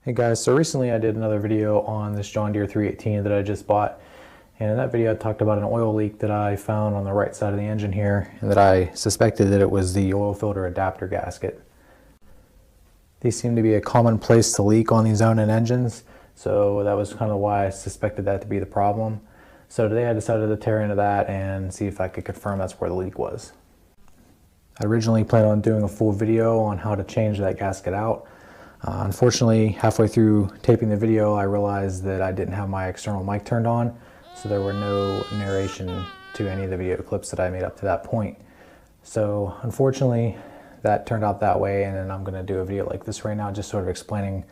Hey guys, so recently I did another video on this John Deere 318 that I just bought, and in that video I talked about an oil leak that I found on the right side of the engine here, and that I suspected that it was the oil filter adapter gasket. These seem to be a common place to leak on these Onan engines, so that was kind of why I suspected that to be the problem. So today I decided to tear into that and see if I could confirm that's where the leak was. I originally planned on doing a full video on how to change that gasket out. Unfortunately, halfway through taping the video, I realized that I didn't have my external mic turned on, so there were no narration to any of the video clips that I made up to that point. So unfortunately, that turned out that way, and then I'm going to do a video like this right now, just sort of explaining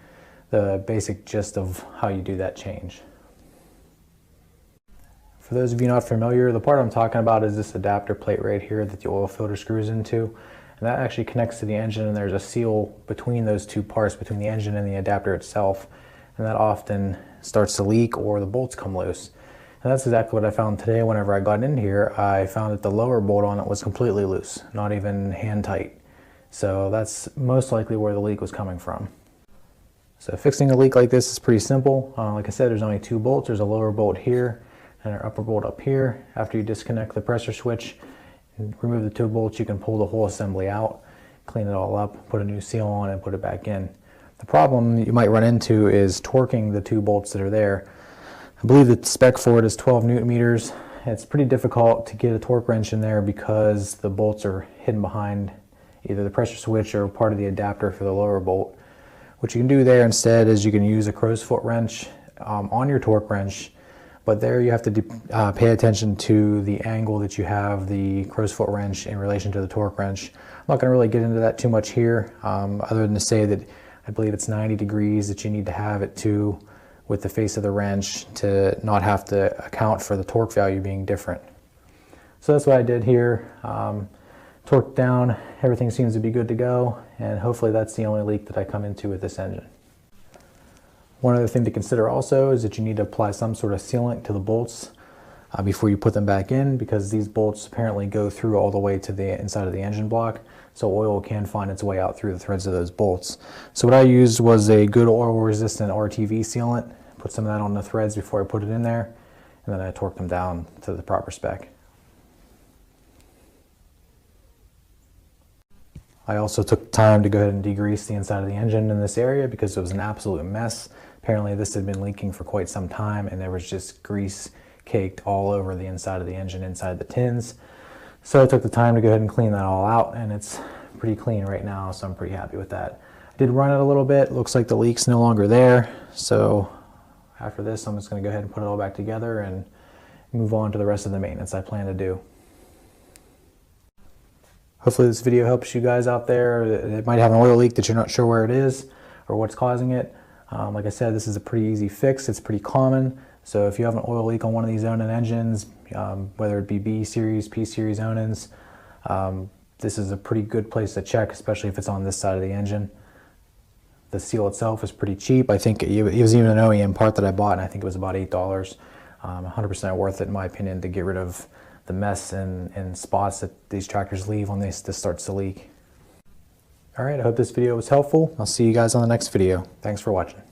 the basic gist of how you do that change. For those of you not familiar, the part I'm talking about is this adapter plate right here that the oil filter screws into. And that actually connects to the engine, and there's a seal between those two parts, between the engine and the adapter itself, and that often starts to leak or the bolts come loose. And that's exactly what I found today. Whenever I got in here, I found that the lower bolt on it was completely loose, not even hand tight. So that's most likely where the leak was coming from. So fixing a leak like this is pretty simple. Like I said, there's only two bolts. There's a lower bolt here and an upper bolt up here. After you disconnect the pressure switch and remove the two bolts, you can pull the whole assembly out, clean it all up, put a new seal on, and put it back in. The problem you might run into is torquing the two bolts that are there. I believe the spec for it is 12 Newton meters. It's pretty difficult to get a torque wrench in there because the bolts are hidden behind either the pressure switch or part of the adapter for the lower bolt. What you can do there instead is you can use a crow's foot wrench on your torque wrench. But there you have to pay attention to the angle that you have the crow's foot wrench in relation to the torque wrench. I'm not going to really get into that too much here, other than to say that I believe it's 90 degrees that you need to have it to with the face of the wrench to not have to account for the torque value being different. So that's what I did here. Torqued down, everything seems to be good to go, and hopefully that's the only leak that I come into with this engine. One other thing to consider also is that you need to apply some sort of sealant to the bolts before you put them back in, because these bolts apparently go through all the way to the inside of the engine block, so oil can find its way out through the threads of those bolts. So what I used was a good oil resistant RTV sealant, put some of that on the threads before I put it in there, and then I torqued them down to the proper spec. I also took time to go ahead and degrease the inside of the engine in this area because it was an absolute mess. Apparently this had been leaking for quite some time, and there was just grease caked all over the inside of the engine, inside the tins. So I took the time to go ahead and clean that all out, and it's pretty clean right now, so I'm pretty happy with that. I did run it a little bit. Looks like the leak's no longer there. So after this, I'm just going to go ahead and put it all back together and move on to the rest of the maintenance I plan to do. Hopefully this video helps you guys out there that might have an oil leak that you're not sure where it is or what's causing it. Like I said, this is a pretty easy fix. It's pretty common. So if you have an oil leak on one of these Onan engines, whether it be B series, P series Onans, this is a pretty good place to check, especially if it's on this side of the engine. The seal itself is pretty cheap. I think it was even an OEM part that I bought, and I think it was about $8. 100% worth it in my opinion to get rid of the mess and spots that these tractors leave when this starts to leak. Alright, I hope this video was helpful. I'll see you guys on the next video. Thanks for watching.